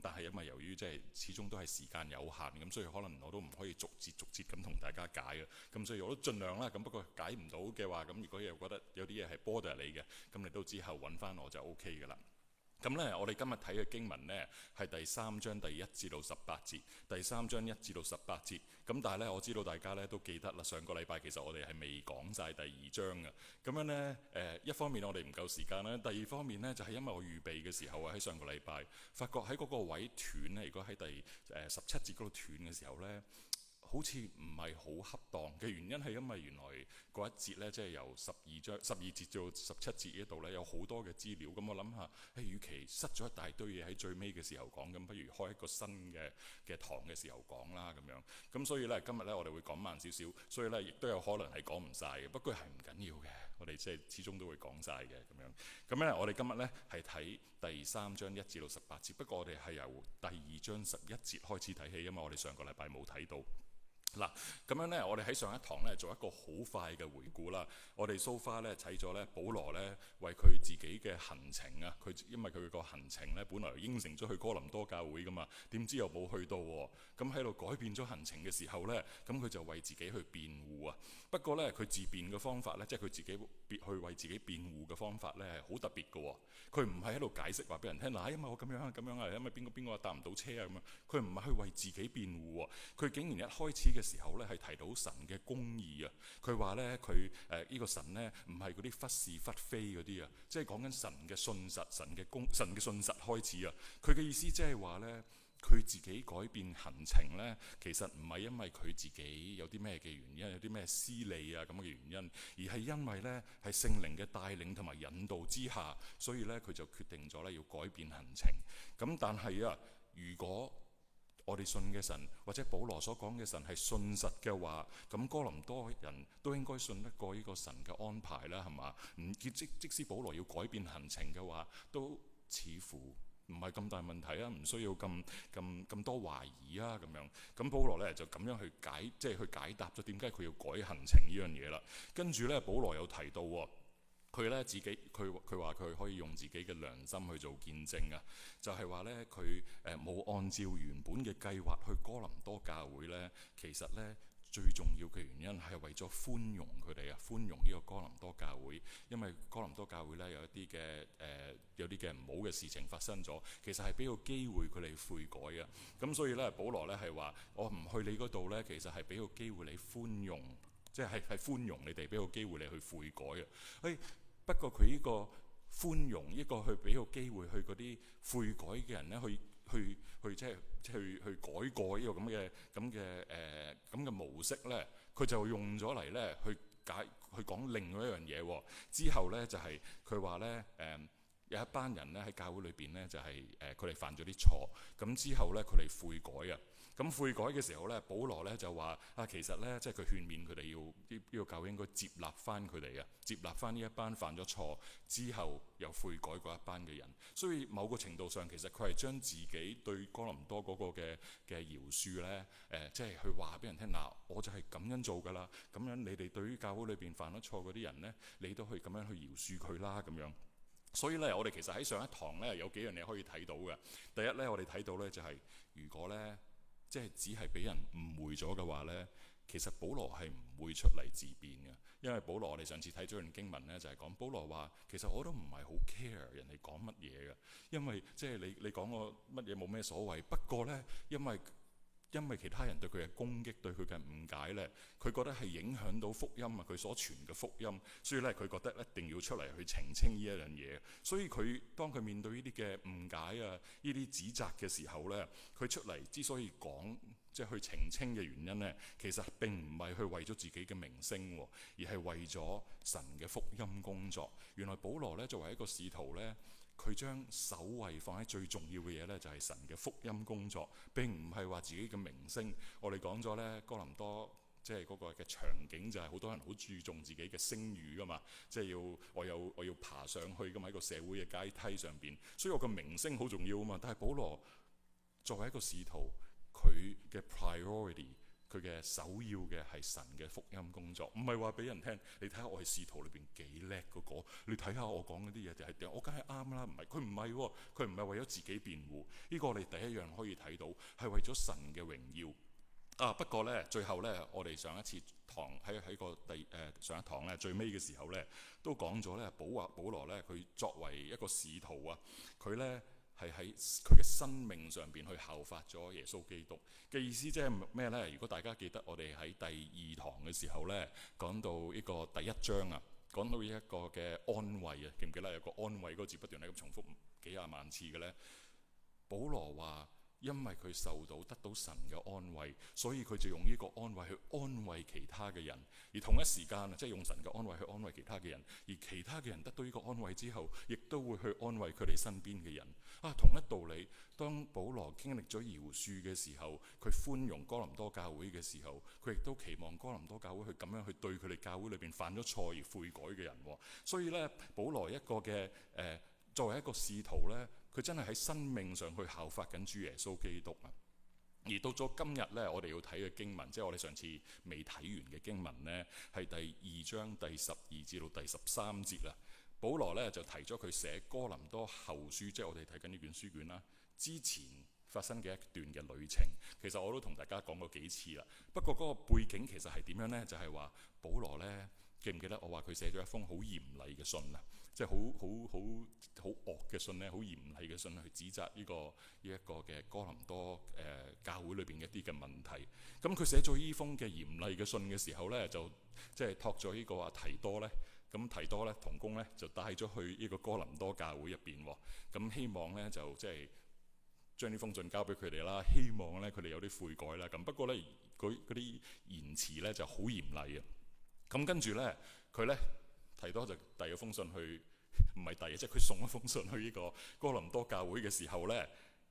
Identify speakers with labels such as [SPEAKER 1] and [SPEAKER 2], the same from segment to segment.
[SPEAKER 1] 但係因為由於即係始終都係時間有限，咁所以可能我都唔可以逐節咁同大家解嘅。咁所以我都盡量啦。咁不過解唔到嘅話，咁如果又覺得有啲嘢係 border 你嘅，咁你都之後揾翻我就 OK 㗎啦。咁呢，我哋今日睇嘅經文呢，係第3章第1至到18節，第3章1至到18節。咁但係呢，我知道大家呢都記得啦，上個禮拜其實我哋係未講晒第2章嘅。咁樣呢，一方面我哋唔夠時間啦，第二方面呢，就係因為我預備嘅時候啊，喺上個禮拜發覺喺嗰個位斷呢，如果喺第17節嗰度斷嘅時候呢，好似唔係好恰當嘅原因係因為原來嗰一節呢，即係由12節到17節呢度呢，有好多嘅資料。咁我諗下，與其塞咗一大堆嘢喺最尾嘅時候講，咁不如開一個新嘅堂嘅時候講啦咁樣。咁所以呢，今日呢，我哋會講慢少少，所以呢，亦都有可能係講唔晒嘅。不過係唔緊要嘅，我哋即係始終都會講晒嘅咁樣。咁呢，我哋今日呢，係睇第3章1至到18節，不過我哋係由第2章11節開始睇起，因為我哋上個禮拜冇睇到。嗱，咁樣呢，我哋喺上一堂呢做一個好快嘅回顧啦。我哋 so far 呢睇咗呢，保羅呢為佢自己嘅行程啊，因為佢個行程呢本來應承咗去哥林多教會噶嘛，點知又冇去到喎。咁喺度改變咗行程嘅時候呢，咁佢就為自己去辯護啊。不過呢，佢自辯嘅方法呢，即係佢自己去為自己辯護嘅方法呢，係好特別嘅喎。佢唔係喺度解釋話俾人聽，嗱，因為我咁樣啊，因為邊個搭唔到車啊咁樣。佢唔係去為自己辯護喎，佢竟然一開始嘅時候咧係提到神嘅公義啊！佢話咧佢呢個神咧唔係嗰啲忽是忽非嗰啲啊，即係講緊神嘅信實、神嘅信實開始啊！佢嘅意思即係話咧，佢自己改變行程咧，其實唔係因為佢自己有啲咩嘅原因，有啲咩私利啊咁嘅原因，而係因為咧係聖靈嘅帶領同埋引導之下，所以咧佢就決定咗咧要改變行程。咁但係啊，如果我哋信嘅神或者保羅所講嘅神係信實嘅話，咁哥林多人都應該信得過呢個神嘅安排啦，係嘛？即使保羅要改變行程嘅話，都似乎唔係咁大問題啊，唔需要咁多懷疑啊咁樣。咁保羅呢就咁樣去解答咗點解佢要改行程呢樣嘢啦。跟住呢，保羅有提到佢咧自己，佢話佢可以用自己嘅良心去做見證啊，就係話咧佢冇按照原本嘅計劃去哥林多教會咧，其實咧最重要嘅原因係為咗寬容佢哋啊，寬容呢個哥林多教會，因為哥林多教會咧有一啲嘅唔好嘅事情發生咗，其實係俾個機會佢哋悔改啊。咁所以咧，保羅咧係話我唔去你嗰度咧，其實係俾個機會你寬容，即係寬容你哋，俾個機會你去悔改啊。不過佢呢個寬容，呢個去俾個機會去嗰啲悔改嘅人咧，去改過呢個咁嘅模式咧，佢就用咗嚟咧去講另外一樣嘢。之後咧就係佢話咧有一班人咧喺教會裏邊咧就係佢哋犯咗啲錯，咁之後咧佢哋悔改啊。咁悔改嘅時候咧，保羅咧就話其實咧即係佢勸勉佢哋要呢個教會應該接納翻佢哋啊，接納翻呢一班犯咗錯之後又悔改嗰一班嘅人。所以某個程度上，其實佢係將自己對哥林多嗰個嘅饒恕咧，即係去話俾人聽嗱，我就係咁樣做㗎啦。咁樣你哋對於教會裏邊犯咗錯嗰啲人咧，你都可以咁樣去饒恕佢啦咁樣。所以咧，我哋其實喺上一堂咧有幾樣嘢可以睇到嘅。第一咧，我哋睇到咧就係如果咧，即係只係俾人誤會咗嘅話呢，其實保羅係唔會出嚟自辯嘅，因為保羅我哋上次睇咗段經文呢，就係講保羅話其實我都唔係好 care 人哋講乜嘢嘅，因為即係你講我乜嘢冇咩所謂。不過呢，因為其他人對佢嘅攻擊、對佢嘅誤解呢，佢覺得係影響到福音啊，佢所傳嘅福音，所以呢，佢覺得一定要出嚟去澄清呢一樣嘢。所以當佢面對呢啲嘅誤解啊、呢啲指責嘅時候呢，佢出嚟之所以講即係去澄清嘅原因呢，其實並唔係去為咗自己嘅名聲，而係為咗神嘅福音工作。原來保羅呢，作為一個使徒呢，佢將首位放喺最重要嘅嘢呢，就係神嘅福音工作，並唔係話自己嘅名聲。我哋講咗呢，哥林多即係嗰個嘅場景就係好多人好注重自己嘅聲譽噶嘛，即係我要爬上去噶嘛，喺個社會嘅階梯上邊，所以我個名聲好重要啊嘛。但係保羅作為一個使徒，佢嘅 priority 佢嘅首要嘅係神嘅福音工作，唔係話俾人聽。你睇下我係使徒裏邊幾叻嗰個，你睇下我講嗰啲嘢就係我梗係啱啦。唔係，佢唔係喎，佢唔係為咗自己辯護。呢個我哋第一樣可以睇到係為咗神嘅榮耀。不過呢，最後呢，我哋上一次堂喺個上一堂呢，最尾嘅時候呢，都講咗呢，保羅呢，佢作為一個使徒啊，佢呢係喺佢嘅生命上邊去效法咗耶穌基督嘅意思，即係咩呢？如果大家記得我哋喺第二堂嘅時候呢，講到呢個第一章啊，講到呢一個嘅安慰啊，記唔記得有個安慰嗰個字不斷喺咁重複幾廿萬次嘅呢？保羅話，因為佢得到神嘅安慰，所以佢就用呢個安慰去安慰其他嘅人。而同一時間即係用神嘅安慰去安慰其他嘅人，而其他嘅人得到呢個安慰之後，亦都會去安慰佢哋身邊嘅人。同一道理，當保羅經歷咗饒恕嘅時候，佢寬容哥林多教會嘅時候，佢亦都期望哥林多教會去咁樣去對佢哋教會裏邊犯咗錯而悔改嘅人。所以呢，保羅一個嘅作為一個使徒呢，佢真係喺生命上去效法緊主耶穌基督啊！而到咗今日呢，我哋要睇嘅經文，即係我哋上次未睇完嘅經文呢，係第二章第12至到第13節啦。保羅呢就提咗佢寫哥林多後書，即係我哋睇緊呢卷書卷啦，之前發生嘅一段嘅旅程。其實我都同大家講過幾次啦。不過嗰個背景其實係點樣呢？就係話保羅呢，記唔記得我話佢寫咗一封好嚴厲嘅信啊？即係好惡嘅信咧，好嚴厲嘅信去指責呢一個嘅哥林多教會裏邊一啲嘅問題。咁佢寫咗呢封嘅嚴厲嘅信嘅時候咧，就即係託咗呢個提多咧。咁提多咧同工咧就帶咗去呢個哥林多教會入邊喎。咁希望咧就即係將呢封信交俾佢哋啦，希望咧佢哋有啲悔改啦。咁不過咧嗰啲言辭咧就好嚴厲啊。咁跟住咧佢咧。提多就遞咗封信去，唔係遞，即係佢送一封信去呢個哥林多教會嘅時候呢，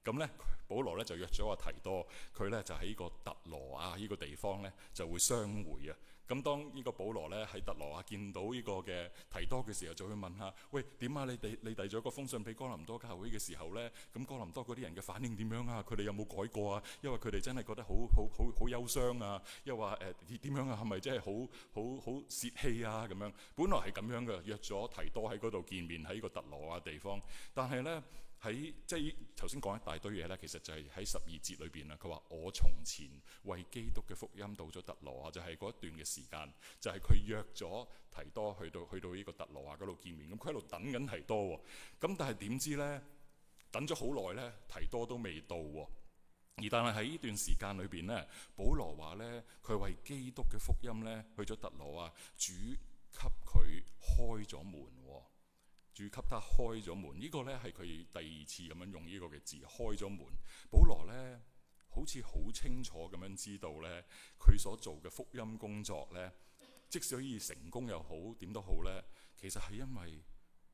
[SPEAKER 1] 咁呢，保羅呢就約咗阿提多，佢呢就喺呢個特羅亞呢個地方呢就會相會啊。咁當呢個保羅呢喺特羅亞見到呢個嘅提多嘅時候，就會問下：喂，點啊？你遞咗個封信俾哥林多教會嘅時候呢，咁哥林多嗰啲人嘅反應點樣啊？佢哋有冇改過啊？因為佢哋真係覺得好憂傷啊！又話點樣啊？係咪真係好泄氣啊？咁樣本來係咁樣嘅，約咗提多喺嗰度見面，喺個特羅亞地方，但係呢。喺即係頭先講一大堆嘢咧，其實就係喺12節裏邊啦。佢話我從前為基督嘅福音到咗特羅亞，就係嗰一段嘅時間，就係佢約咗提多去到呢個特羅亞嗰度見面。咁佢喺度等緊提多喎。咁但係點知咧，等咗好耐咧，提多都未到喎。而但係喺呢段時間裏邊咧，保羅話咧，佢為基督嘅福音咧去咗特羅亞，主給佢開咗門喎。主給他開咗門，呢個呢係佢第二次咁樣用呢個嘅字，開咗門。保羅呢好似好清楚咁樣知道呢，佢所做嘅福音工作呢，即使可以成功又好，點都好呢，其實係因為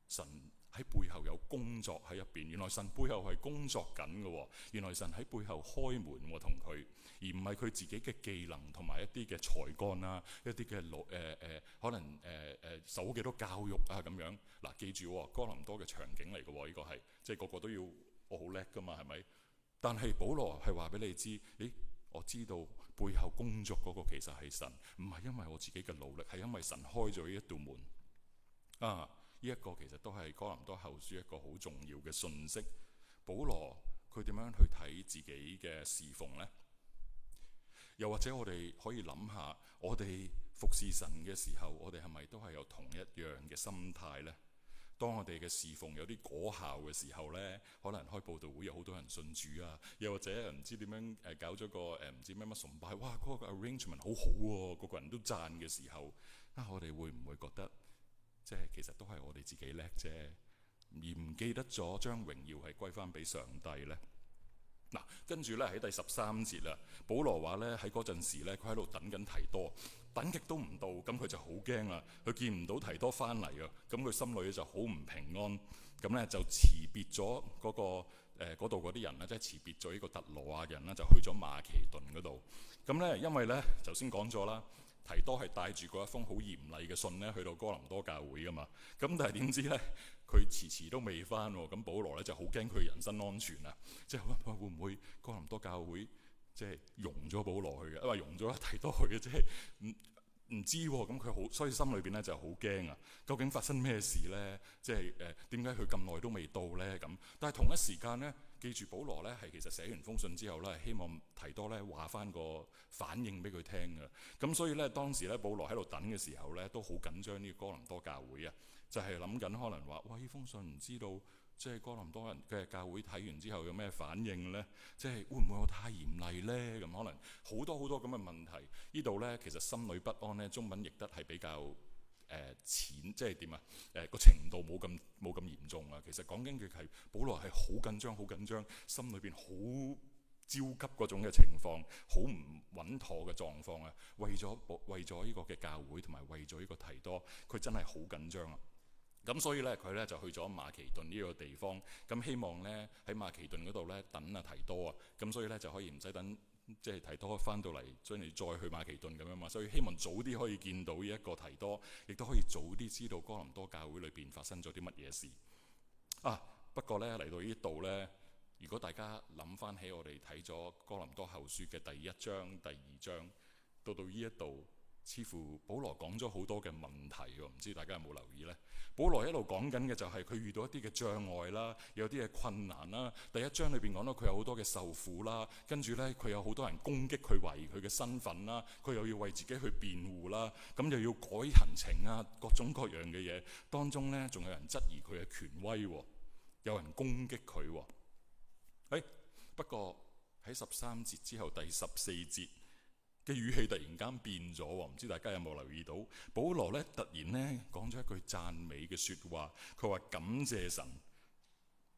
[SPEAKER 1] 神喺背後有工作喺入邊。原來神背後係工作緊嘅，原來神喺背後開門同佢，而唔係佢自己嘅技能同埋一啲嘅才幹啊，一啲嘅可能受幾多教育啊咁樣。嗱，記住哥林多嘅場景嚟嘅，呢個係即係個個都要我好叻噶嘛，係咪？但係保羅係話俾你知，我知道背後工作嗰個其實係神，唔係因為我自己嘅努力，係因為神開咗呢一道門啊！呢一個其實都係哥林多後書一個好重要嘅信息。保羅佢點樣去睇自己嘅侍奉呢？又或者我哋可以諗下，我哋服侍神嘅時候，我哋係咪都係有同一樣嘅心態呢？當我哋嘅侍奉有啲果效嘅時候呢，可能開佈道會有好多人信主啊，又或者唔知點樣搞咗個唔知咩乜崇拜，哇！嗰個 arrangement 好好喎，個個人都讚嘅時候，我哋會唔會覺得即係其實都係我哋自己叻啫，而唔記得咗將榮耀係歸翻俾上帝呢？嗱，跟住咧喺第13節啦，保羅話咧喺嗰陣時咧，佢喺度等緊提多，等極都唔到，咁佢就好驚啦，佢見唔到提多翻嚟啊，咁佢心裏就好唔平安，咁咧就辭別咗嗰度嗰啲人咧，即係辭別咗呢個特羅亞人啦，就去咗馬其頓嗰度。咁咧因為咧頭先講咗啦，提多係帶住嗰一封好嚴厲嘅信咧去到哥林多教會噶嘛，咁但係點知咧佢遲都未翻喎，咁保羅咧就好驚佢人身安全啊，即係會唔會哥林多教會即係容咗保羅去嘅，因為容咗提多去嘅，即係唔知喎。咁佢好，所以心裏邊咧就好驚啊！究竟發生咩事咧？即係點解佢咁耐都未到咧？咁但係同一時間咧，記住保羅咧係其實寫完封信之後咧，希望提多咧話翻個反應俾佢聽嘅。咁所以咧當時咧保羅喺度等嘅時候咧，都好緊張呢個哥林多教會啊，就係諗緊可能話哇呢封信唔知道即係哥林多人嘅教會睇完之後有咩反應呢？即係會唔會我太嚴厲呢？咁可能好多好多咁嘅問題。呢度呢，其實心裏不安呢，中文譯得係比較淺，即係點啊？個程度冇咁嚴重啊。其實講緊嘅係保羅係好緊張，好緊張，心裏邊好焦急嗰種嘅情況，好唔穩妥嘅狀況啊。為咗呢個嘅教會同埋為咗呢個提多，佢真係好緊張啊。咁所以咧，佢咧就去咗馬其頓呢個地方，咁希望咧喺馬其頓嗰度咧等啊提多啊，咁所以咧就可以唔使等，即係提多翻到嚟，將你再去馬其頓咁樣嘛。所以希望早啲可以見到呢一個提多，亦都可以早啲知道哥林多教會裏邊發生咗啲乜嘢事啊。不過咧嚟到呢度咧，如果大家諗翻起我哋睇咗哥林多後書嘅第1章、第2章，到呢一度，似乎保羅講咗好多嘅問題喎，唔知大家有冇留意呢？保羅一路講緊嘅就係佢遇到一啲嘅障礙啦，有啲嘅困難啦。第1章裏邊講到佢有好多嘅受苦啦，跟住呢，佢有好多人攻擊佢懷疑佢嘅身份啦，佢又要為自己去辯護啦，咁又要改行程啊，各種各樣嘅嘢當中呢，仲有人質疑佢嘅權威，有人攻擊佢。不過喺13節之後第14節嘅語氣突然間變咗，唔知大家有冇留意到？保羅咧突然咧講咗一句讚美嘅説話，佢話感謝神。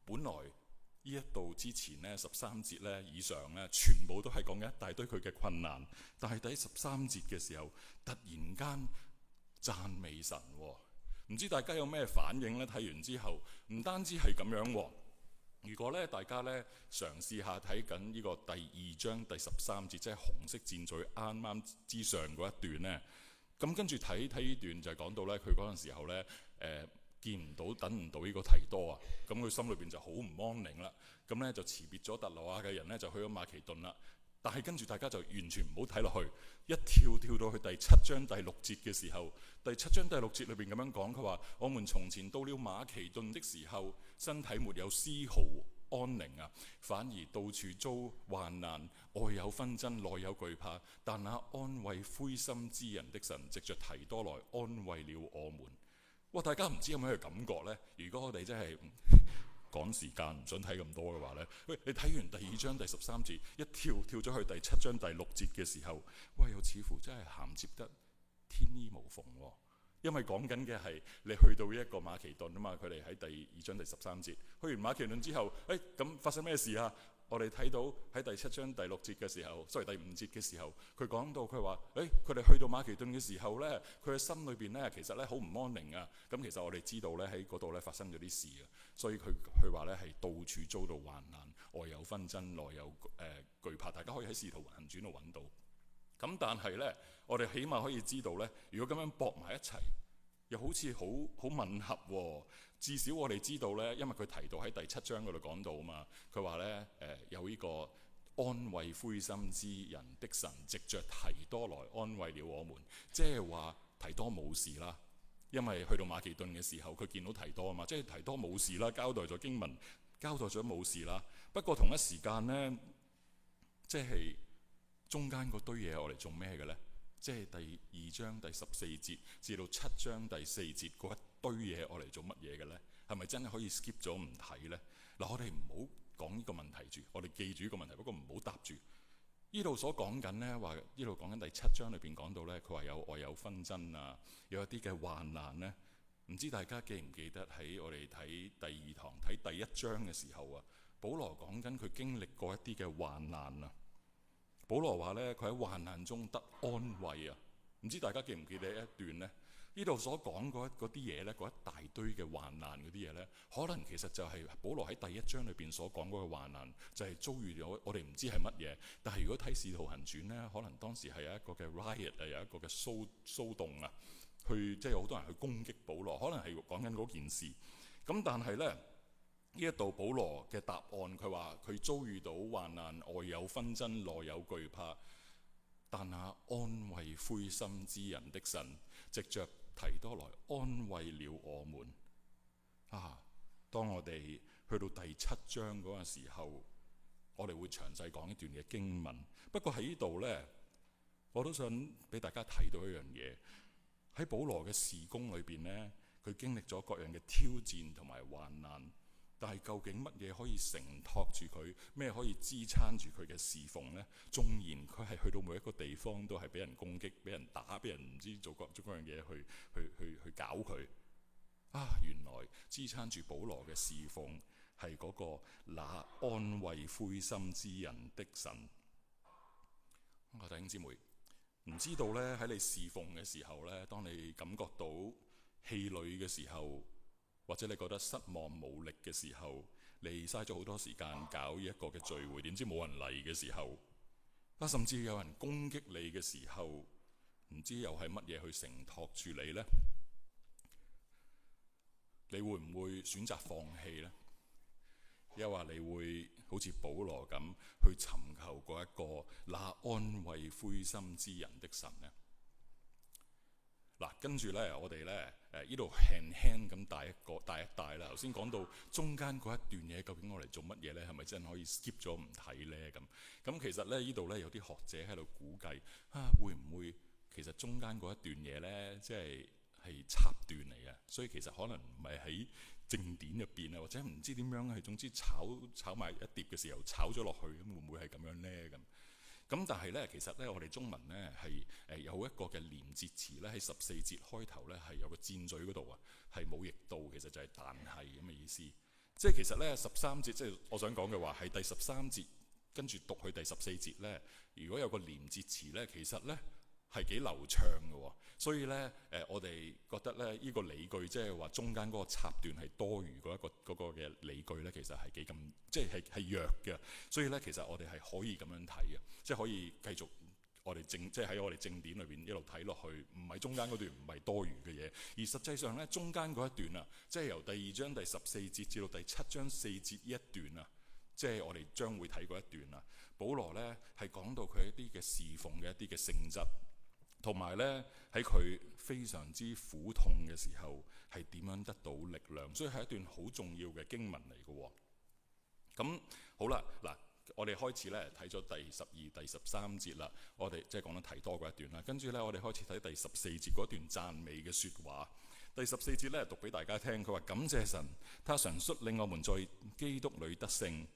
[SPEAKER 1] 本來呢一度之前咧13節咧以上咧全部都係講緊一大堆佢嘅困難，但係第13節嘅時候突然間讚美神。唔知大家有咩反應咧？睇完之後唔單止係咁樣。如果咧大家咧嘗試下睇緊呢個第2章第13節，即係紅色箭嘴啱啱之上嗰一段咧，咁跟住睇呢段就係講到咧佢嗰陣時候咧見唔到等唔到呢個提多啊，咁佢心裏邊就好唔安寧啦，咁咧就辭別咗特羅亞嘅人咧就去咗馬其頓啦。但係跟住大家就完全唔好睇落去，一跳到去第7章第6節嘅時候，第7章第6節裏邊咁樣講，佢話：我們從前到了馬其頓的時候，身體沒有絲毫安寧啊，反而到處遭患難，外有紛爭，內有懼怕。但那安慰灰心之人的神，藉着提多來安慰了我們。哇！大家唔知有咩感覺呢？如果我哋真係趕時間唔想睇咁多嘅話呢，喂，你睇完第2章第13節，一跳咗去第7章第6節嘅時候，喂，又似乎真係銜接得天衣無縫喎。因為講緊嘅係你去到一個馬其頓啊嘛，佢哋喺第2章第13節，去完馬其頓之後，咁發生咩事啊？我哋睇到喺第7章第6節嘅時候，第5節嘅時候，佢講到佢話，佢哋去到馬其頓嘅時候呢，佢嘅心裏邊呢，其實呢好唔安寧啊。咁其實我哋知道呢，喺嗰度呢發生咗啲事啊，所以佢話呢係到處遭到患難，外有紛爭，內有懼怕。大家可以喺《使徒行傳》度揾到。咁但係呢，我哋起碼可以知道呢，如果咁樣駁埋一齊，又好似好吻合喎。至少我哋知道呢，因為佢提到喺第7章嗰度講到啊嘛，佢話呢，有呢個安慰灰心之人的神，藉着提多來安慰了我們，即係話提多冇事啦。因為去到馬其頓嘅時候，佢見到提多啊嘛，即係提多冇事啦，交代咗經文，交代咗冇事啦。不過同一時間呢，即係中間嗰堆嘢我嚟做咩嘅呢？即係第2章第14節至到7章第4節嗰一堆嘢我嚟做乜嘢嘅呢？係咪真係可以 skip 咗唔睇呢？嗱，我哋唔好講呢個問題住，我哋記住呢個問題，不過唔好答住。呢度所講緊呢，話呢度講緊第7章裏邊講到呢，佢話有外有紛爭啊，有一啲嘅患難呢。唔知大家記唔記得喺我哋睇第2堂睇第1章嘅時候啊，保羅講緊佢經歷過一啲嘅患難啊。保羅話呢，佢喺患難中得安慰啊！唔知大家記唔記得一段呢？呢度所講嗰啲嘢呢，嗰一大堆嘅患難嗰啲嘢呢，可能其實就係保羅喺第1章裏邊所講嗰個患難，就係遭遇咗我哋唔知係乜嘢。但係如果睇《使徒行傳》呢，可能當時係有一個嘅 riot 啊，有一個嘅騷動啊，即係有好多人去攻擊保羅，可能係講緊嗰件事。咁但係呢，呢一度保羅嘅答案，佢話佢遭遇到患難，外有紛爭，內有懼怕，但那安慰灰心之人的神，藉着提多來安慰了我們。當我哋去到第7章嗰個時候，我哋會詳細講一段嘅經文。不過喺呢度呢，我都想俾大家睇到一樣嘢。喺保羅嘅事工裏邊呢，佢經歷咗各樣嘅挑戰同埋患難，但係究竟乜嘢可以承托住佢？咩可以支撐住佢嘅侍奉呢？縱然佢係去到每一個地方都係俾人攻擊、俾人打、俾人唔知做各樣嘢去搞佢。原來支撐住保羅嘅侍奉係嗰個那安慰灰心之人的神。弟兄姊妹，唔知道呢，喺你侍奉嘅時候呢，當你感覺到氣餒嘅時候，或者你覺得失望無力嘅時候，你嘥咗好多時間搞呢一個嘅聚會，點知冇人嚟嘅時候，甚至有人攻擊你嘅時候，唔知又係乜嘢去承托住你呢？你會唔會選擇放棄呢？又話你會好似保羅咁去尋求嗰一個那安慰灰心之人的神呢？跟住呢，我哋呢呢度輕輕咁帶一帶啦。頭先講到中間嗰一段嘢，究竟我嚟做乜嘢呢？係咪真係可以 skip 咗唔睇呢？咁其實呢度呢，有啲學者喺度估計會唔會其實中間嗰一段嘢呢，即係插段嚟嘅，所以其實可能唔係喺正典入邊啊，或者唔知點樣係，總之炒埋一碟嘅時候炒咗落去，咁會唔會係咁樣呢？咁但係呢，其實呢，我哋中文呢係有一個嘅連接詞呢，喺14節開頭呢係有個箭嘴嗰度啊，係冇譯到，其實就係但係咁嘅意思。即係其實呢13節，即係我想講嘅話係第13節跟住讀去第14節呢，如果有個連接詞呢，其實呢係幾流暢嘅。所以呢，我哋覺得呢，呢個理據即係話中間嗰個插段係多餘嗰個嘅理據呢，其實係幾咁即係弱嘅。所以呢，其實我哋係可以咁樣睇嘅，即係可以繼續我哋即係喺我哋正典裏邊一路睇落去，唔係中間嗰段唔係多餘嘅嘢。而實際上呢，中間嗰一段啊，即係由第2章第14節至到第7章4節呢一段啊，即係我哋將會睇嗰一段啊。保羅呢係講到佢一啲嘅侍奉嘅一啲嘅性質。同埋呢，喺佢非常之苦痛嘅時候，係點樣得到力量？所以係一段好重要嘅經文嚟嘅。咁好啦，嗱，我哋開始呢睇咗第12、第13節啦。我哋即係講得提多嗰一段啦。跟住呢，我哋開始睇第14節嗰段讚美嘅説話。第14節呢，讀俾大家聽，佢話感謝神，他常率領我們在基督裏得勝。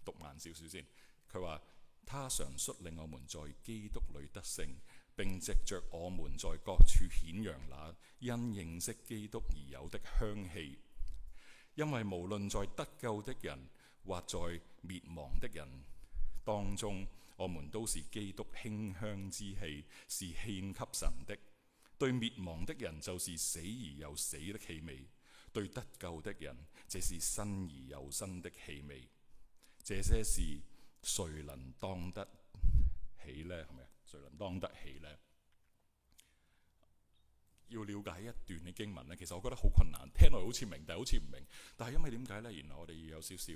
[SPEAKER 1] 讀慢少少先，佢話他常率領我們在基督裏得勝。並藉着我們在各處顯揚那因認識基督而有的香氣，因為無論在得救的人或在滅亡的人當中，我們都是基督馨香之氣，是獻給神的。對滅亡的人就是死而又死的氣味，對得救的人這是生而又生的氣味。這些事誰能當得起呢？係咪？誰能當得起呢？要了解一段嘅經文呢，其實我覺得好困難，聽落好似明，但係好似唔明。但係因為點解呢？原來我哋要有少少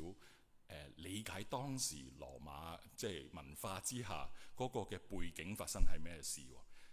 [SPEAKER 1] 理解當時羅馬即係文化之下嗰個嘅背景發生係咩事。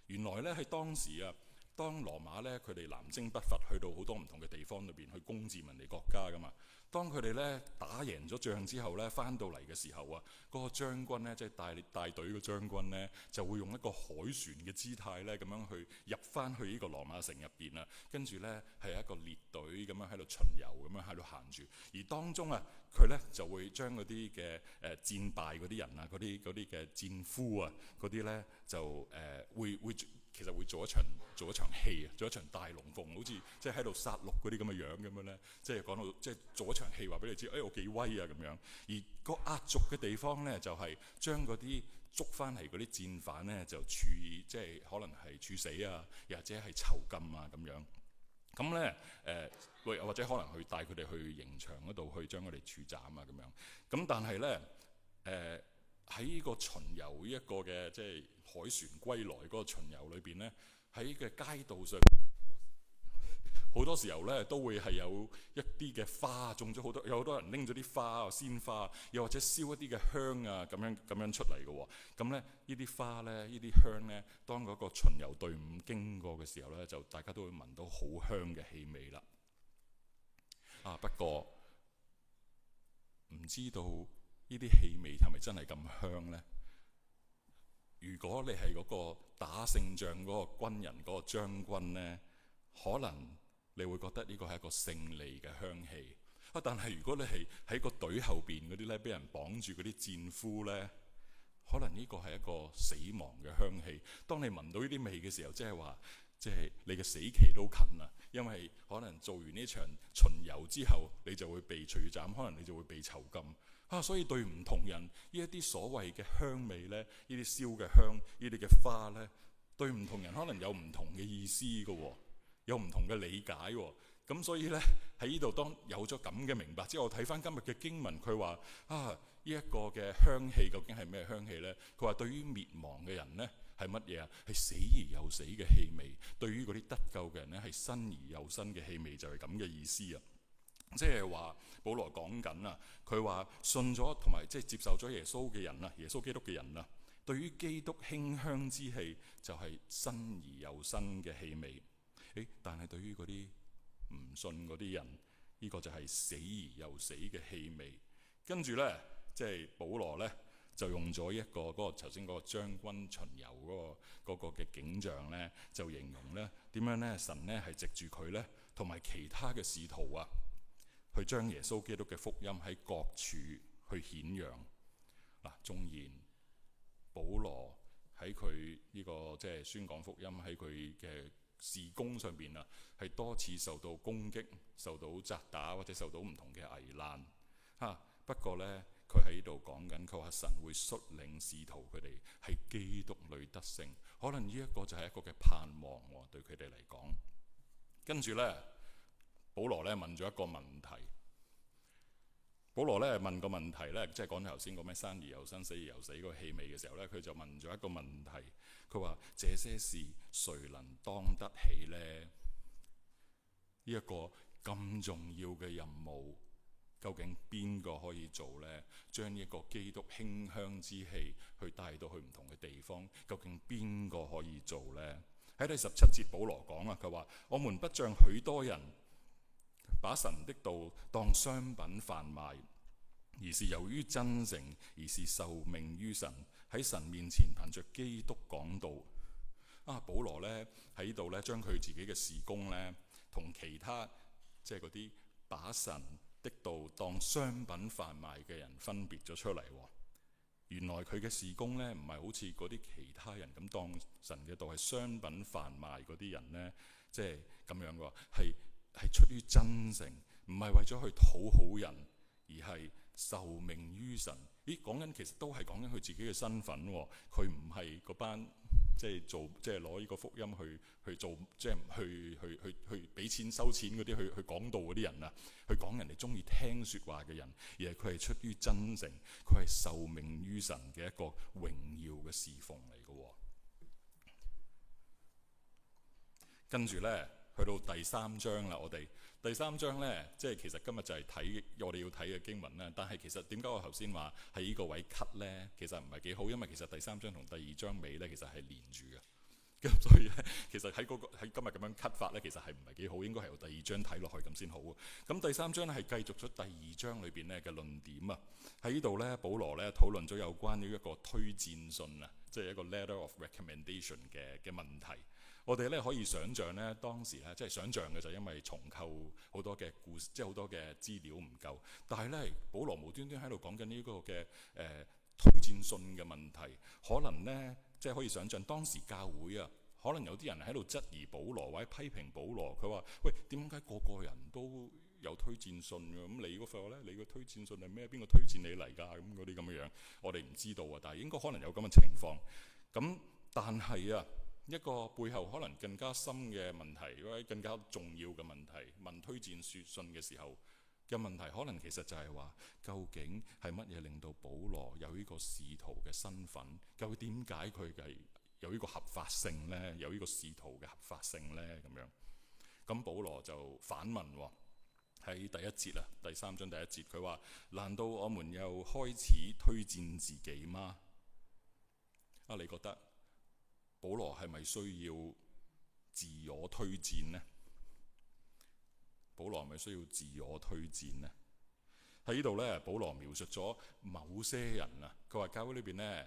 [SPEAKER 1] 原來呢，喺當時啊，當羅馬呢，佢哋南征北伐，去到好多唔同嘅地方裏邊去攻佔人哋國家噶嘛。當佢哋呢打贏咗仗之後呢，翻到嚟嘅時候啊，嗰個將軍呢，即係帶隊嘅將軍呢，就會用一個海船嘅姿態呢，咁樣去入翻去呢個羅馬城入邊啊。跟住呢，係一個列隊咁樣喺度巡遊，咁樣喺度行住。而當中啊，佢呢就會將嗰啲嘅戰敗嗰啲人啊，嗰啲嘅戰俘啊，嗰啲呢就會其實會做一場戲啊，做一場大龍鳳，好似即係喺度殺戮嗰啲咁嘅樣咁樣咧，即係講到即係做一場戲，話俾你知，我幾威啊咁樣。而個壓軸嘅地方咧，就係將嗰啲捉翻嚟嗰啲戰犯咧，就處以即係可能係處死啊，又或者係囚禁啊咁樣。咁咧或者可能去帶佢哋去刑場嗰度去將佢哋處斬啊咁樣。咁但係咧喺呢個巡遊呢一個嘅即係海船歸來嗰個巡遊裏邊咧，喺嘅街道上好多時候咧都會係有一啲嘅花種咗好多，有好多人拎咗啲花啊、鮮花，又或者燒一啲嘅香啊咁樣出嚟嘅喎。咁咧呢啲花咧、呢啲香咧，當嗰個巡遊隊伍經過嘅時候咧，就大家都會聞到好香嘅氣味啦。不過唔知道呢啲氣味係咪真係咁香呢？如果你係嗰個打勝仗嗰個軍人嗰個將軍呢，可能你會覺得呢個係一個勝利嘅香氣。但係如果你係喺個隊後邊嗰啲呢，俾人綁住嗰啲戰俘呢，可能呢個係一個死亡嘅香氣。當你聞到呢啲味嘅時候，即係話，即係你嘅死期都近啦。因為可能做完呢場巡遊之後，你就會被除斬，可能你就會被囚禁。所以對唔同人呢一啲所謂嘅香味呢，呢啲燒嘅香，呢啲嘅花呢，對唔同人可能有唔同嘅意思嘅，有唔同嘅理解。咁所以呢，喺呢度當有咗咁嘅明白之後，我睇翻今日嘅經文，佢話呢一個嘅香氣究竟係咩香氣呢？佢話對於滅亡嘅人呢，係乜嘢啊？係死而又死嘅氣味。對於嗰啲得救嘅人呢，係生而又生嘅氣味，就係咁嘅意思啊！即係話保羅講緊啊，佢話信咗同埋即係接受咗耶穌嘅人啊，耶穌基督嘅人啊，對於基督馨香之氣就係生而又生嘅氣味。但係對於嗰啲唔信嗰啲人，呢個就係死而又死嘅氣味。跟住呢，即係保羅呢，就用咗一個嗰個頭先嗰個將軍巡遊嗰個嘅景象呢，就形容呢點樣呢？神呢係藉住佢呢，同埋其他嘅使徒啊，去將耶穌基督嘅福音喺各處去顯揚。縱然保羅喺佢呢個即係宣講福音喺佢嘅事工上邊啊，係多次受到攻擊、受到責打或者受到唔同嘅危難。不過呢，佢喺度講緊，佢話神會率領使徒佢哋喺基督裏得勝。可能呢一個就係一個嘅盼望喎，對佢哋嚟講。跟住呢，保羅咧問咗一個問題。保羅咧問個問題咧，即係講頭先個咩生而又生、死而又死嗰個氣味嘅時候咧，佢就問咗一個問題。佢話：這些事誰能當得起呢？呢一個咁重要嘅任務，究竟邊個可以做呢？將一個基督馨香之氣去帶到去唔同嘅地方，究竟邊個可以做呢？喺第17節，保羅講啊，佢話：我們不像許多人把神的道當商品販賣，而是由於真誠，而是受命於神，喺神面前憑着基督講道。保羅呢喺度呢，將佢自己嘅事工呢，同其他即係嗰啲把神的道當商品販賣嘅人分別咗出嚟。原來佢嘅事工呢，唔係好似嗰啲其他人咁當神嘅道係商品販賣嗰啲人呢，即係咁樣嘅，係出於真誠，唔係為咗去討好人，而係受命於神。講緊其實都係講緊佢自己嘅身份。佢唔係嗰班即係攞呢個福音去做，即係去俾錢收錢嗰啲去講道嗰啲人啊，去講人哋中意聽説話嘅人，而係佢係出於真誠，佢係受命於神嘅一個榮耀嘅侍奉嚟嘅。跟住呢，去到第3章啦，我哋第3章呢，即係其實今日就係睇我哋要睇嘅經文啦。但係其實點解我頭先話喺呢個位 cut 呢？其實唔係幾好，因為其實第3章同第2章尾呢，其實係連住嘅。咁所以呢，其實喺今日咁樣 cut 法呢，其實係唔係幾好？應該係由第2章睇落去咁先好。咁第3章呢，係繼續咗第2章裏邊呢嘅論點啊。喺呢度呢，保羅呢討論咗有關於一個推薦信啊，即係一個 letter of recommendation 嘅問題。我哋咧可以想像咧，當時咧即係想像嘅就因為重構好多嘅故事，即係好多嘅資料唔夠。但係咧，保羅無端端喺度講緊呢個嘅推薦信嘅問題，可能咧即係可以想像當時教會啊，可能有啲人喺度質疑保羅或者批評保羅。佢話：喂，點解個個人都有推薦信㗎？咁你嗰份咧，你個推薦信係咩？邊個推薦你嚟㗎？咁嗰啲咁嘅樣，我哋唔知道啊。但係應該可能有咁嘅情況。咁但係啊，一個背後可能更加深嘅問題，或者更加重要嘅問題，問推薦信嘅時候嘅問題，可能其實就係話，究竟係乜嘢令到保羅有呢個使徒嘅身份？究竟點解佢係有呢個合法性呢？有呢個使徒嘅合法性呢？咁樣咁保羅就反問喎，喺第一節啊，第3章第1節，佢話：難道我們又開始推薦自己嗎？你覺得保羅係咪需要自我推薦呢？保羅係咪需要自我推薦呢？喺呢度呢，保羅描述咗某些人啊，佢話教會裏邊呢，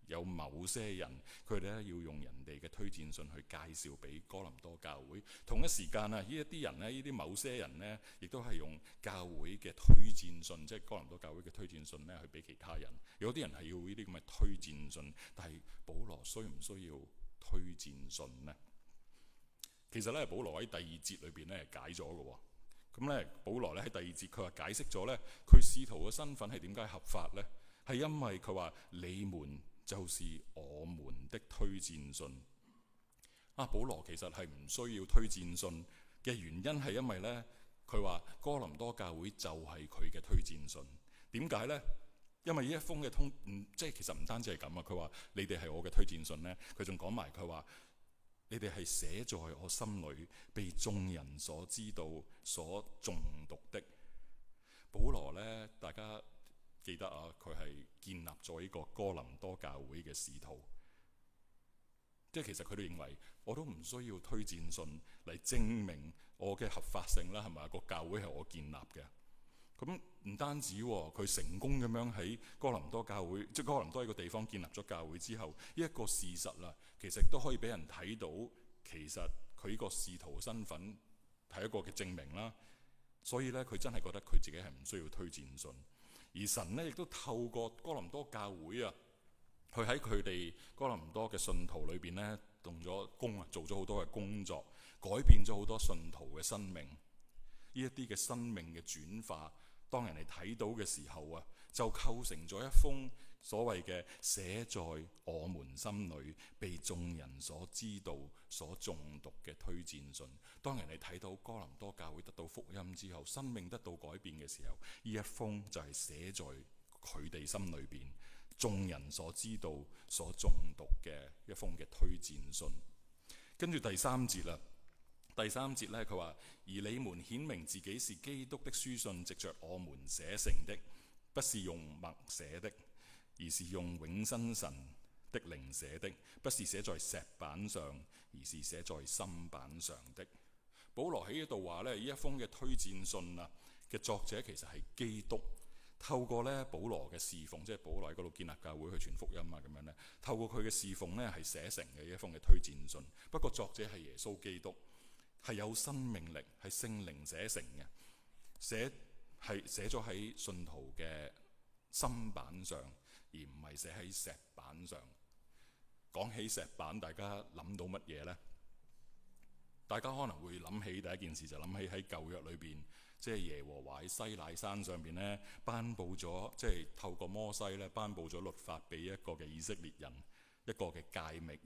[SPEAKER 1] 有某些人，佢哋咧要用人哋嘅推薦信去介紹俾哥林多教會。同一時間啊，呢一啲人呢，呢啲某些人呢，亦都係用教會嘅推薦信，即係哥林多教會嘅推薦信呢，去俾其他人。有啲人係要呢啲咁嘅推薦信，但係保羅需唔需要推薦信呢？其實咧，保羅喺第2節裏邊咧解咗嘅喎。咁咧，保羅咧喺第2節佢話解釋咗咧，佢使徒嘅身份係點解合法咧？係因為佢話你們就是我們的推薦信。保羅其實係唔需要推薦信嘅原因係因為咧，佢話哥林多教會就係佢嘅推薦信。點解咧？因為呢一封嘅即係其實唔單止係咁啊。佢話你哋係我嘅推薦信咧，佢仲講埋佢話你哋係寫在我心裏，被眾人所知道、所誦讀的。保羅咧，大家記得啊，佢係建立咗呢個哥林多教會嘅使徒。即係其實佢哋認為我都唔需要推薦信嚟證明我嘅合法性啦，係咪？個教會係我建立嘅。咁唔單止佢成功咁樣喺哥林多教會，即係哥林多呢個地方建立咗教會之後，呢一個事實啦，其實都可以俾人睇到，其實佢呢個使徒身份係一個嘅證明啦。所以咧，佢真係覺得佢自己係唔需要推薦信。而神咧亦都透過哥林多教會啊，佢喺佢哋哥林多嘅信徒裏邊咧，動咗工啊，做咗好多嘅工作，改變咗好多信徒嘅生命。呢一啲嘅生命嘅轉化，當人哋睇到嘅時候啊，就構成咗一封所謂嘅寫在我們心裏，被眾人所知道、所誦讀嘅推薦信。當人哋睇到哥林多教會得到福音之後，生命得到改變嘅時候，呢一封就係寫在佢哋心裏邊，眾人所知道、所誦讀嘅一封嘅推薦信。跟住第3節啦。第3節咧，佢話：而你們顯明自己是基督的書信，藉着我們寫成的，不是用墨寫的，而是用永生神的靈寫的；不是寫在石板上，而是寫在心板上的。保羅喺呢度話咧，呢一封嘅推薦信啊嘅作者其實係基督。透過咧保羅嘅侍奉，即係保羅喺嗰度建立教會去傳福音啊，咁樣咧，透過佢嘅侍奉咧係寫成嘅一封嘅推薦信。不過作者係耶穌基督。係有生命力，係聖靈寫成嘅，寫咗喺信徒嘅心板上，而唔係寫喺石板上。講起石板，大家諗到乜嘢呢？大家可能會諗起第一件事就諗起喺舊約裏邊，即係耶和華喺西乃山上邊咧頒布咗，即係透過摩西咧頒布咗律法俾一個嘅以色列人，一個嘅誡命，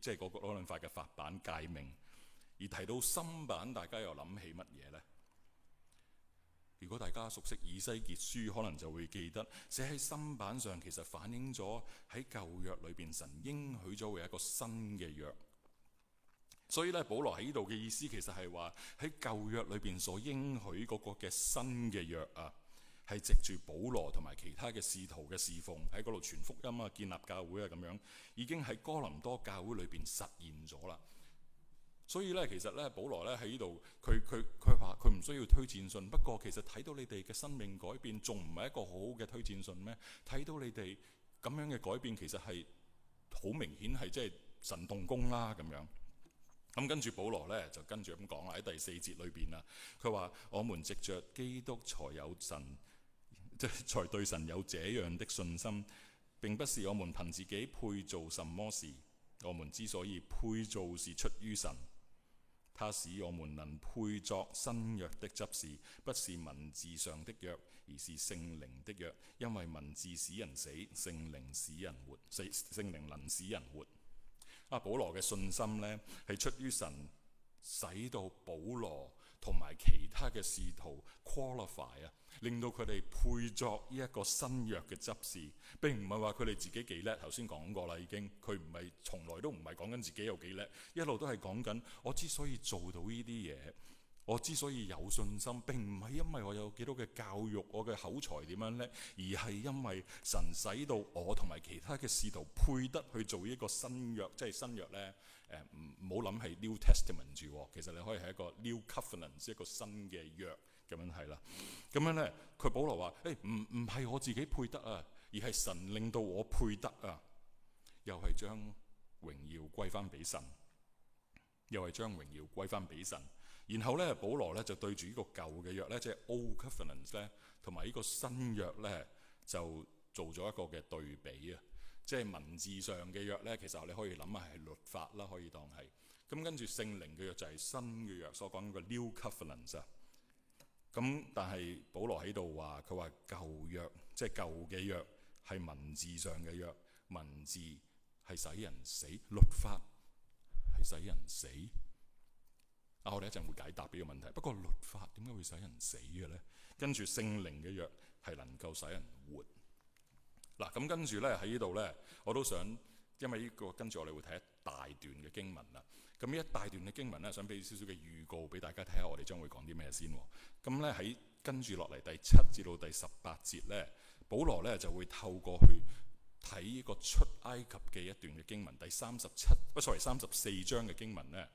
[SPEAKER 1] 即係嗰個律法嘅法版誡命。而提到心版，大家又諗起乜嘢呢？如果大家熟悉以西結書，可能就會記得寫喺心版上，其實反映咗喺舊約裏邊神應許咗會有一個新嘅約。所以咧，保羅喺呢度嘅意思其實係話喺舊約裏邊所應許嗰個嘅新嘅約啊，係藉住保羅同埋其他嘅使徒嘅侍奉喺嗰度傳福音啊、建立教會啊咁樣，已經喺哥林多教會裏邊實現咗啦。所以咧，其實咧，保羅咧喺呢度，佢話佢唔需要推薦信。不過其實睇到你哋嘅生命改變，仲唔係一個好好嘅推薦信咩？睇到你哋咁樣嘅改變，其實係好明顯係即係神動工啦咁樣。咁跟住保羅咧就跟住咁講啦，喺第4節裏邊啊，佢話我們藉着基督才有神，即係才對神有這樣的信心。並不是我們憑自己配做什麼事，我們之所以配做是出於神。他使我們能配作新約的執事，不是文字上的約，而是聖靈的約。因為文字使人死，聖靈使人活，聖靈能使人活。保羅嘅信心呢，係出於神，使到保羅同埋其他嘅使徒 qualify 啊，令到佢哋配作呢一個新約嘅執事。並唔係話佢哋自己幾叻，頭先講過啦已經。佢唔係從來都唔係講緊自己有幾叻，一路都係講緊我之所以做到呢啲嘢，我之所以有信心，並唔係因為我有幾多嘅教育，我嘅口才點樣叻，而係因為神使到我同埋其他嘅使徒配得去做一個新約，即係新約呢。唔好諗係 New Testament 住，其實你可以係一個 New Covenant， 一個新嘅約咁樣係啦。咁樣呢，佢保羅話：唔係我自己配得啊，而係神令到我配得啊，又係將榮耀歸翻俾神，又係將榮耀歸翻俾神。然後咧，保羅咧就對住呢個舊嘅約咧，即係 Old Covenant 咧，同埋呢個新約咧，就做咗一個嘅對比啊。即係文字上嘅約咧，其實你可以諗下係律法啦，可以當係。咁跟住聖靈嘅約就係新嘅約所講嘅 New Covenant 啊。咁但係保羅喺度話，佢話舊約即係舊嘅約係文字上嘅約，文字係使人死，律法係使人死。我哋一陣會解答呢個問題。不過律法點解會使人死嘅呢？跟住聖靈嘅約係能夠使人活。嗱，咁跟住呢，喺呢度呢，我都想，因為呢個跟住我哋會睇一大段嘅經文啦。咁呢一大段嘅經文呢，想俾少少嘅預告俾大家睇下，我哋將會講啲咩先。咁呢，喺跟住落嚟第7至到第18節呢，保羅呢就會透過去睇呢個出埃及嘅一段嘅經文，第34章嘅經文呢，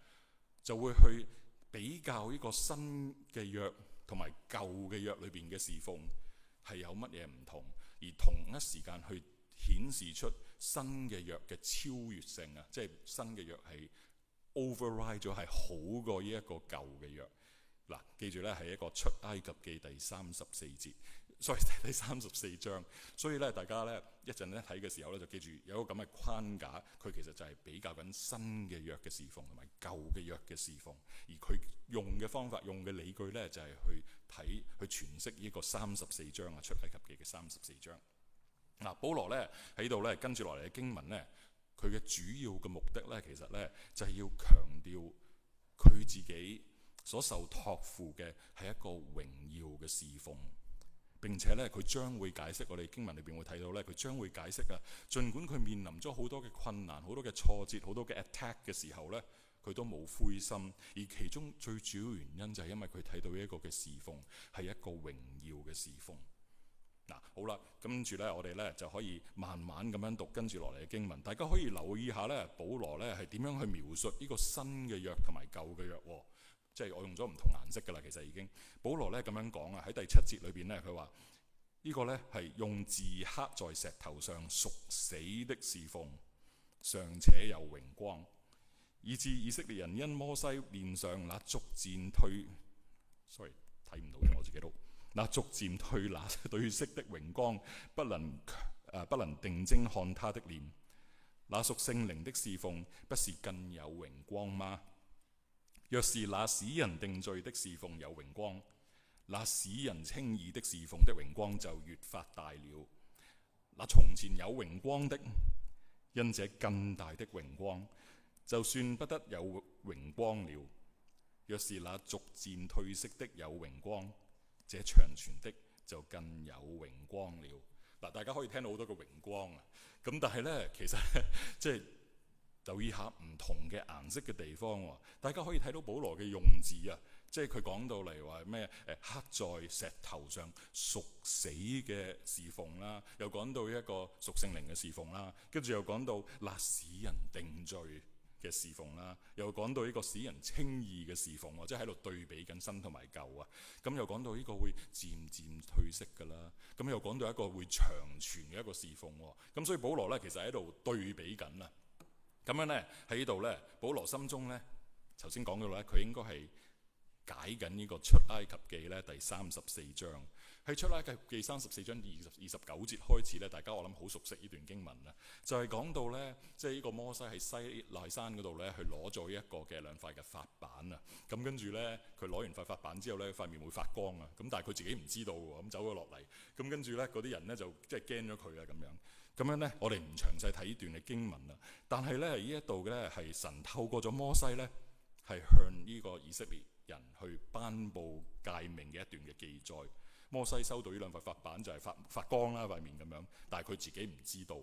[SPEAKER 1] 就會去比較呢個新嘅約同埋舊嘅約裏邊嘅侍奉係有乜嘢唔同，而同一時間去顯示出新嘅約嘅超越性啊！即係新嘅約係 override 咗，係好過呢一個舊嘅約。嗱，記住咧，係一個出埃及記第34節，所以第34章。所以咧，大家咧一陣咧睇嘅時候咧，就記住有一個咁嘅框架，佢其實就係比較緊新嘅約嘅侍奉同埋舊嘅約嘅侍奉，而佢用嘅方法、用嘅理據咧，就係去睇、去詮釋呢個34章啊，出埃及記嘅34章。嗱，保羅咧喺度咧跟住落嚟嘅經文咧，佢嘅主要嘅目的咧，其實咧就係要強調佢自己所受託付嘅係一個榮耀嘅侍奉。並且咧，佢將會解釋，我哋經文裏邊會睇到咧，佢將會解釋啊。儘管佢面臨咗好多嘅困難、好多嘅挫折、好多嘅 attack 嘅時候咧，佢都冇灰心。而其中最主要原因就係因為佢睇到一個嘅侍奉係一個榮耀嘅侍奉。嗱，好啦，跟住咧，我哋咧就可以慢慢咁樣讀跟住落嚟嘅經文。大家可以留意下咧，保羅咧係點樣去描述呢個新嘅約同埋舊嘅約。即係我用咗唔同顏色㗎啦，其實已經。保羅咧咁樣講啊，喺第7節裏邊咧，佢話呢個咧係用字刻在石頭上屬死的侍奉，尚且有榮光，以致以色列人因摩西面上那逐漸退，sorry 睇唔到嘅我自己都，那逐漸退那對色的榮光，不能定睛看他的臉。那屬聖靈的侍奉，不是更有榮光嗎？若是那使人定罪的侍奉有榮光，那使人稱義的侍奉的榮光就越發大了。那從前有榮光的，因這更大的榮光，就算不得有榮光了。若是那逐漸退色的有榮光，這長存的就更有榮光了。嗱，大家可以聽到好多個榮光啊。咁但係呢，其實即係留意下唔同嘅顏色嘅地方喎，大家可以睇到保羅嘅用字啊，即係佢講到嚟話咩刻在石頭上屬死嘅侍奉啦，又講到一個屬聖靈嘅侍奉啦，跟住又講到那使人定罪嘅侍奉啦，又講到呢個使人稱義嘅侍奉，即係喺度對比緊新同埋舊啊。咁又講到呢個會漸漸退色㗎啦，咁又講到一個會長存嘅一個侍奉。咁所以保羅咧其實喺度對比緊啊。咁樣咧喺呢度咧，保羅心中咧，頭先講到咧，佢應該係解緊呢個出埃及記咧第34章。喺出埃及記34章29節開始咧，大家我諗好熟悉呢段經文啦，就係講到咧，即係呢個摩西喺西奈山嗰度咧，去攞咗一個嘅兩塊嘅法板啊。咁跟住咧，佢攞完塊法板之後咧，塊面會發光啊。咁但係佢自己唔知道喎，咁走咗落嚟。咁跟住咧，嗰啲人咧就即係驚咗佢啊咁樣。咁樣咧，我哋唔詳細睇呢段嘅經文啦。但係咧，呢一度嘅咧係神透過咗摩西咧，係向呢個以色列人去頒布誡命嘅一段嘅記載。摩西收到呢兩塊法板就係發光啦塊面咁樣，但係佢自己唔知道。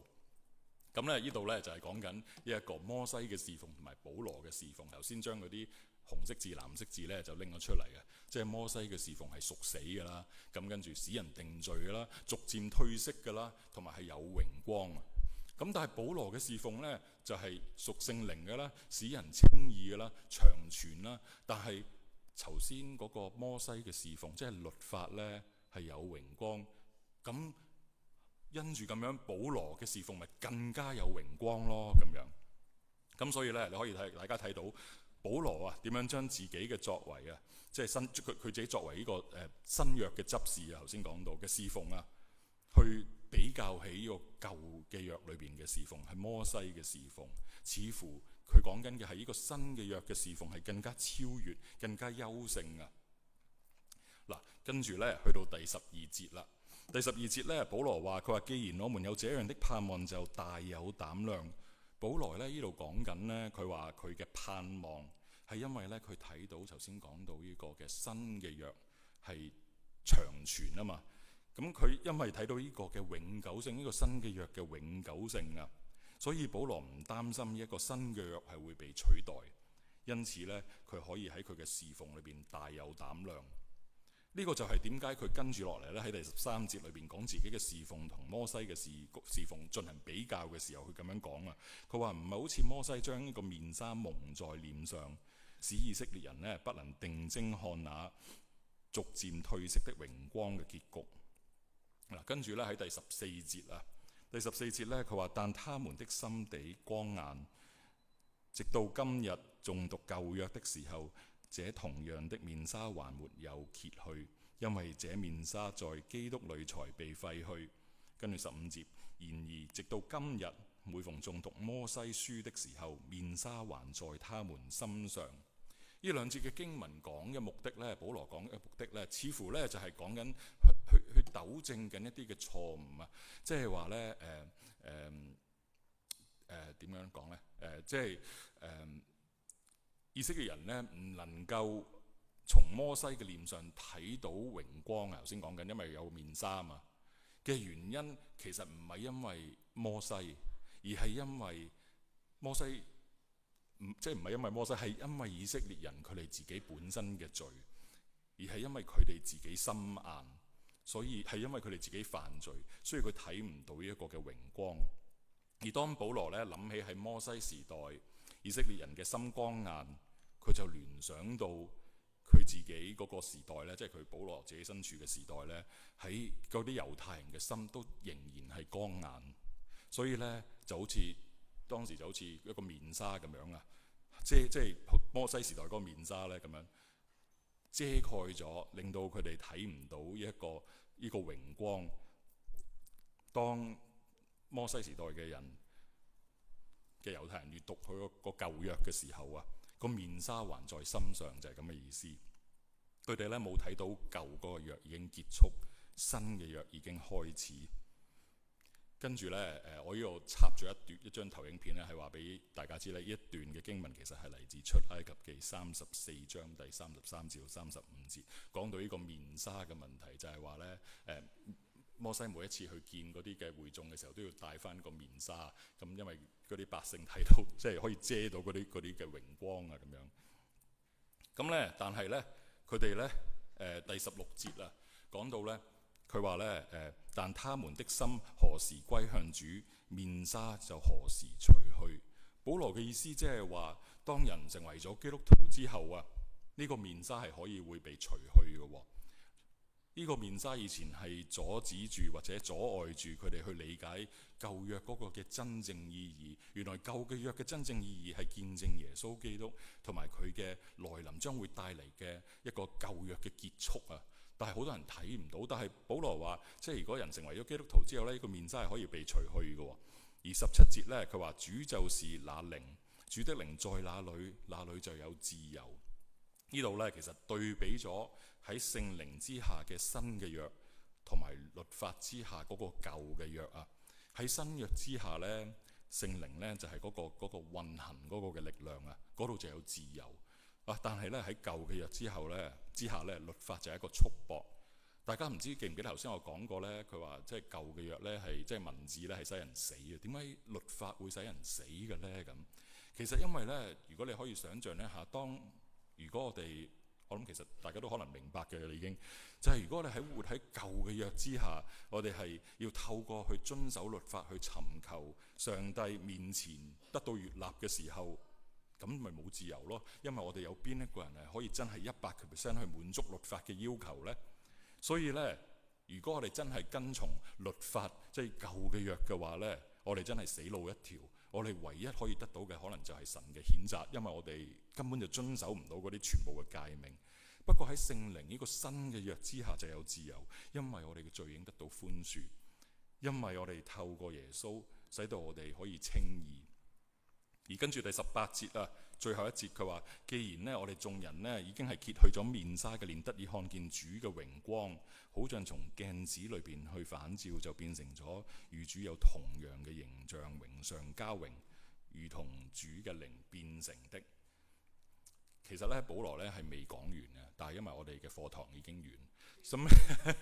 [SPEAKER 1] 咁咧呢度咧就係講緊呢一個摩西嘅侍奉同埋保羅嘅侍奉。頭先將嗰啲紅色字藍色字咧就拎咗出嚟嘅，即係摩西嘅侍奉係屬死㗎啦，咁跟住使人定罪㗎啦，逐漸褪色㗎啦，同埋係有榮光。咁但係保羅嘅侍奉咧就係屬聖靈嘅啦，使人稱義嘅啦，長存啦。但係頭先嗰個摩西嘅侍奉，即係律法咧係有榮光。咁因住咁樣，保羅嘅侍奉咪更加有榮光咯咁樣。咁所以咧，你可以大家睇到保羅啊點樣將自己嘅作為啊，即係佢自己作為呢個新約嘅執事啊，頭先講到嘅侍奉啊，去比較起呢個舊嘅約裏邊嘅侍奉，係摩西嘅侍奉，似乎佢講緊嘅係呢個新嘅約嘅侍奉係更加超越、更加優勝啊！嗱，跟住咧去到第12節啦。第12節咧，保羅話：佢話既然我們有這樣的盼望，就大有膽量。保羅咧呢度講緊咧，佢話佢嘅盼望係因為咧佢睇到頭先講到呢個嘅新嘅約係長存啊嘛。咁佢因為睇到呢個嘅永久性，呢個新嘅約嘅永久性啊，所以保羅唔擔心一個新嘅約係會被取代，因此咧佢可以喺佢嘅侍奉裏邊大有膽量。呢個就係點解佢跟住落嚟咧喺第13節裏邊講自己嘅侍奉同摩西嘅侍奉進行比較嘅時候，佢咁樣講啊。佢話唔係好似摩西將呢個面紗蒙在臉上，使以色列人呢不能定睛看那逐漸褪色的榮光嘅結局。嗱，跟住咧喺第14節啊，第14節咧佢話：但他們的心地剛硬，直到今日誦讀舊約的時候，這同樣的面紗還沒有揭去，因為這面紗在基督裏才被廢去。跟住15節，然而直到今日，每逢誦讀摩西書的時候，面紗還在他們心上。呢兩節嘅經文講嘅目的咧，保羅講嘅目的咧，似乎咧就係講緊去糾正緊一啲嘅錯誤啊，即係話咧點樣講咧？即係以色列人咧唔能夠從摩西嘅臉上睇到榮光啊！頭先講緊，因為有面紗嘛嘅原因，其實唔係因為摩西，而係因為摩西即係唔係因為摩西，係因為以色列人佢哋自己本身嘅罪，而係因為佢哋自己心硬，所以係因為佢哋自己犯罪，所以佢睇唔到呢一個嘅榮光。而當保羅咧諗起喺摩西時代，以色列人嘅心剛硬，佢就聯想到佢自己嗰個時代咧，即係佢保羅自己身處嘅時代咧，喺嗰啲猶太人嘅心都仍然係剛硬，所以咧就好似當時就好似一個面紗咁樣啊，即係摩西時代嗰個面紗咧咁樣遮蓋咗，令到佢哋睇唔到呢個榮光。當摩西時代嘅人嘅猶太人閲讀佢個舊約嘅時候啊，個面紗還在心上，就係咁嘅意思。佢哋咧冇睇到舊嗰個約已經結束，新嘅約已經開始。跟住咧我呢度插咗一張投影片咧，係話俾大家知咧，呢一段嘅經文其實係嚟自出埃及記34章第33至到35節，講到呢個面紗嘅問題，就係話咧摩西每一次去見嗰啲嘅會眾嘅時候，都要帶翻個面紗，咁因為嗰啲百姓睇到，即係可以遮到嗰啲嘅榮光啊咁樣。咁咧，但係咧，佢哋咧第16節啊，講到咧，佢話咧但他們的心何時歸向主，面紗就何時除去。保羅嘅意思即係話，當人成為咗基督徒之後啊，呢個面紗係可以會被除去嘅喎。呢個面紗以前係阻止住或者阻礙住佢哋去理解舊約嗰個嘅真正意義。原來舊嘅約嘅真正意義係見證耶穌基督同埋佢嘅來臨將會帶嚟嘅一個舊約嘅結束啊！但係好多人睇唔到。但係保羅話，即係如果人成為咗基督徒之後呢，呢個面紗係可以被除去嘅。而17節呢，佢話主就是那靈，主的靈在哪裏，那裏就有自由。呢度呢，其實對比咗喺聖靈之下嘅新嘅約，同埋律法之下嗰個舊嘅約啊。喺新約之下呢，聖靈呢就係嗰個運行嗰個嘅力量啊，嗰度就有自由啊。但係呢，喺舊嘅約之下呢，律法就係一個束縛。大家唔知記唔記得頭先我講過呢？佢話即係舊嘅約呢係即係文字呢係使人死嘅。點解律法會使人死嘅呢？咁其實因為呢，如果你可以想像一下，當如果我諗其實大家都可能明白嘅啦，已經就係如果我哋喺活喺舊嘅約之下，我哋係要透過去遵守律法去尋求上帝面前得到悅納嘅時候，咁咪冇自由咯。因為我哋有邊一個人係可以真係100%去滿足律法嘅要求呢？所以呢，如果我哋真係跟從律法，即係舊嘅約嘅話呢，我哋真係死路一條。我哋唯一可以得到嘅可能就係神嘅譴責，因為我哋根本就遵守唔到嗰啲全部嘅誡命。不過喺聖靈呢個新嘅約之下就有自由，因為我哋嘅罪已經得到寬恕，因為我哋透過耶穌使到我哋可以稱義。而跟住第18節啊，最後一節佢話：既然呢，我哋眾人呢已經係揭去咗面紗嘅臉，得以看見主嘅榮光，好像從鏡子裏邊去反照，就變成咗與主有同樣嘅形象，榮上加榮，如同主嘅靈變成的。其實咧，保羅咧係未講完嘅，但係因為我哋嘅課堂已經完，咁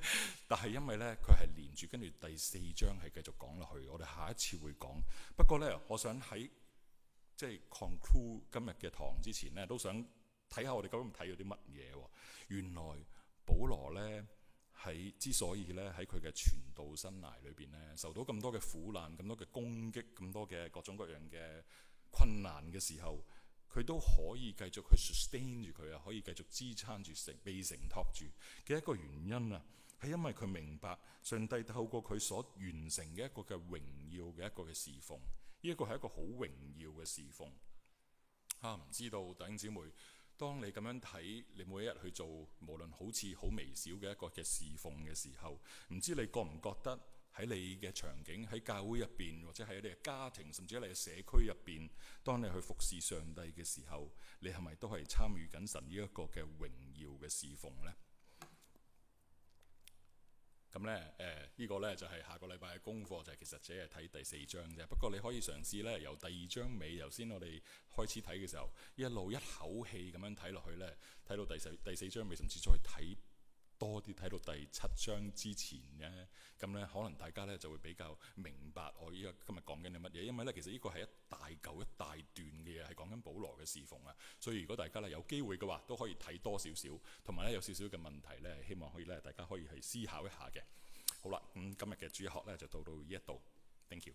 [SPEAKER 1] 但係因為咧佢係連住跟住第4章係繼續講落去，我哋下一次會講。不過咧，我想喺即係 conclude 今日嘅堂之前咧，都想睇下我哋究竟睇咗啲乜嘢喎。原來保羅咧之所以咧喺佢嘅傳道生涯裏邊咧受到咁多嘅苦難、咁多嘅攻擊、咁多嘅各種各樣嘅困難嘅時候，佢都可以繼續去 sustain 住佢啊，可以繼續支撐住被承托住嘅一個原因啊，係因為佢明白上帝透過佢所完成嘅一個嘅榮耀嘅一個嘅侍奉，呢一個係一個好榮耀嘅侍奉啊。唔知道弟兄姊妹，當你咁樣睇你每一日去做，無論好似好微小嘅一個嘅侍奉嘅時候，唔知你覺唔覺得喺你嘅場景，喺教會入邊，或者喺你嘅家庭，甚至喺你嘅社區入邊，當你去服侍上帝嘅時候，你係咪都係參與緊神呢一個嘅榮耀嘅侍奉呢？咁咧呢個咧就係下個禮拜嘅功課，就係其實只係睇第4章啫。不過你可以嘗試咧由第2章尾，頭先我哋開始睇嘅時候，一路一口氣咁樣睇落去咧，睇到第4章尾，甚至再睇多啲，睇到第7章之前嘅，咁咧可能大家咧就會比較明白我依家今日講緊啲乜嘢。因為咧其實呢個係一大嚿一大段嘅嘢，係講緊保羅嘅侍奉啊。所以如果大家咧有機會嘅話，都可以睇多少少，同埋咧有少少嘅問題咧，希望可以咧大家可以去思考一下嘅。好啦，咁今日嘅主學咧就到呢一度。Thank you。